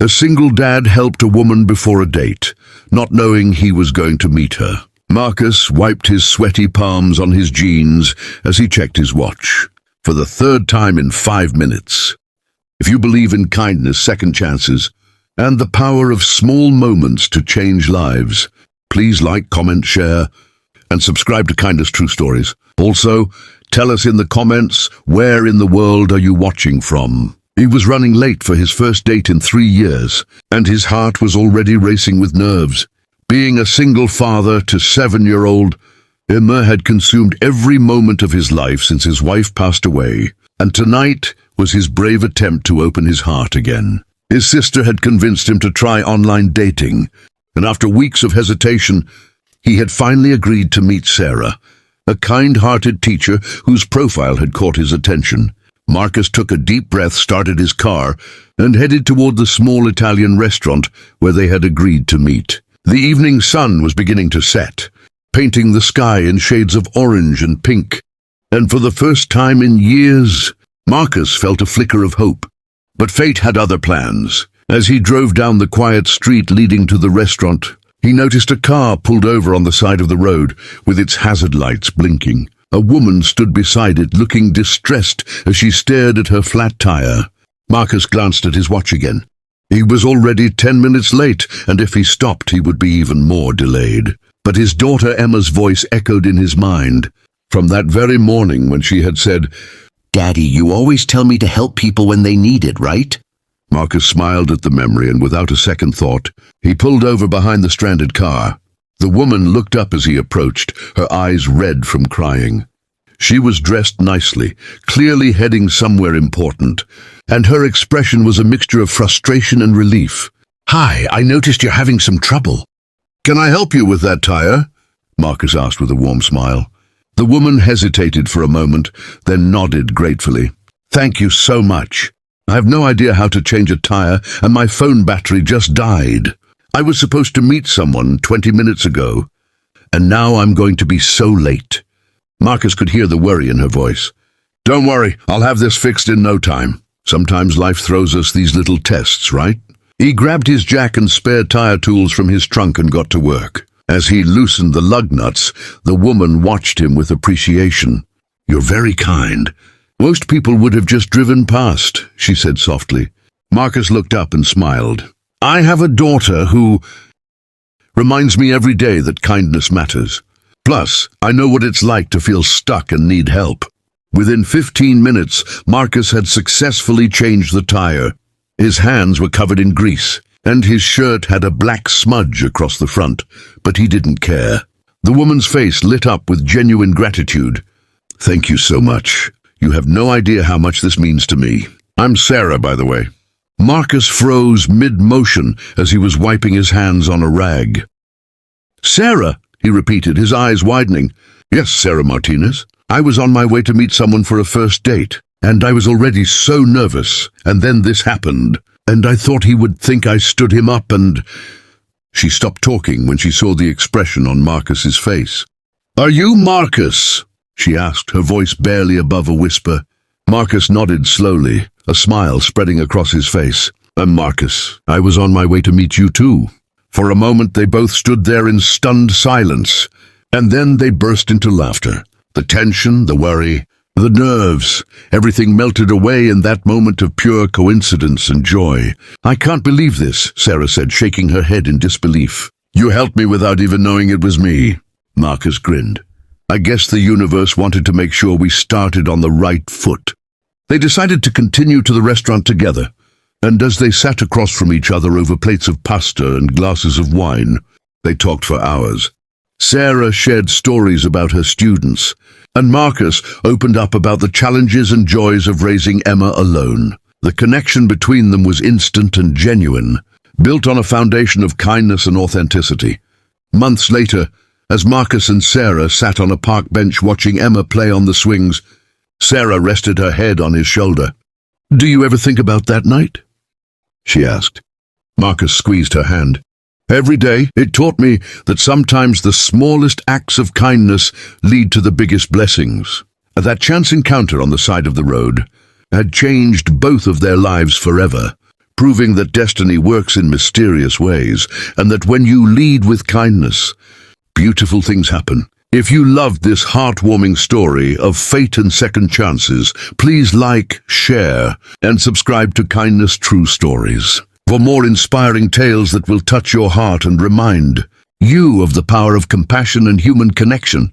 A single dad helped a woman before a date, not knowing he was going to meet her. Marcus wiped his sweaty palms on his jeans as he checked his watch, for the third time in 5 minutes. If you believe in kindness, second chances, and the power of small moments to change lives, please like, comment, share, and subscribe to Kindness True Stories. Also, tell us in the comments, where in the world are you watching from? He was running late for his first date in 3 years, and his heart was already racing with nerves. Being a single father to 7-year-old, Emma had consumed every moment of his life since his wife passed away, and tonight was his brave attempt to open his heart again. His sister had convinced him to try online dating, and after weeks of hesitation, he had finally agreed to meet Sarah, a kind-hearted teacher whose profile had caught his attention. Marcus took a deep breath, started his car, and headed toward the small Italian restaurant where they had agreed to meet. The evening sun was beginning to set, painting the sky in shades of orange and pink, and for the first time in years, Marcus felt a flicker of hope. But fate had other plans. As he drove down the quiet street leading to the restaurant, he noticed a car pulled over on the side of the road, with its hazard lights blinking. A woman stood beside it, looking distressed as she stared at her flat tire. Marcus glanced at his watch again. He was already 10 minutes late, and if he stopped, he would be even more delayed. But his daughter Emma's voice echoed in his mind, from that very morning when she had said, "Daddy, you always tell me to help people when they need it, right?" Marcus smiled at the memory, and without a second thought, he pulled over behind the stranded car. The woman looked up as he approached, her eyes red from crying. She was dressed nicely, clearly heading somewhere important, and her expression was a mixture of frustration and relief. "Hi, I noticed you're having some trouble. Can I help you with that tire?" Marcus asked with a warm smile. The woman hesitated for a moment, then nodded gratefully. "Thank you so much. I have no idea how to change a tire, and my phone battery just died. I was supposed to meet someone 20 minutes ago, and now I'm going to be so late." Marcus could hear the worry in her voice. "Don't worry, I'll have this fixed in no time. Sometimes life throws us these little tests, right?" He grabbed his jack and spare tire tools from his trunk and got to work. As he loosened the lug nuts, the woman watched him with appreciation. "You're very kind. Most people would have just driven past," she said softly. Marcus looked up and smiled. "I have a daughter who reminds me every day that kindness matters. Plus, I know what it's like to feel stuck and need help." Within 15 minutes, Marcus had successfully changed the tire. His hands were covered in grease, and his shirt had a black smudge across the front, but he didn't care. The woman's face lit up with genuine gratitude. "Thank you so much. You have no idea how much this means to me. I'm Sarah, by the way." Marcus froze mid-motion as he was wiping his hands on a rag. "Sarah?" he repeated, his eyes widening. "Yes, Sarah Martinez. I was on my way to meet someone for a first date, and I was already so nervous, and then this happened, and I thought he would think I stood him up and—" She stopped talking when she saw the expression on Marcus's face. "Are you Marcus?" she asked, her voice barely above a whisper. Marcus nodded slowly, a smile spreading across his face. "I'm Marcus. I was on my way to meet you too." For a moment they both stood there in stunned silence, and then they burst into laughter. The tension, the worry, the nerves, everything melted away in that moment of pure coincidence and joy. "I can't believe this," Sarah said, shaking her head in disbelief. "You helped me without even knowing it was me." Marcus grinned. "I guess the universe wanted to make sure we started on the right foot." They decided to continue to the restaurant together, and as they sat across from each other over plates of pasta and glasses of wine, they talked for hours. Sarah shared stories about her students, and Marcus opened up about the challenges and joys of raising Emma alone. The connection between them was instant and genuine, built on a foundation of kindness and authenticity. Months later, as Marcus and Sarah sat on a park bench watching Emma play on the swings, Sarah rested her head on his shoulder. "Do you ever think about that night?" she asked. Marcus squeezed her hand. "Every day, it taught me that sometimes the smallest acts of kindness lead to the biggest blessings." That chance encounter on the side of the road had changed both of their lives forever, proving that destiny works in mysterious ways and that when you lead with kindness, beautiful things happen. If you loved this heartwarming story of fate and second chances, please like, share, and subscribe to Kindness True Stories for more inspiring tales that will touch your heart and remind you of the power of compassion and human connection.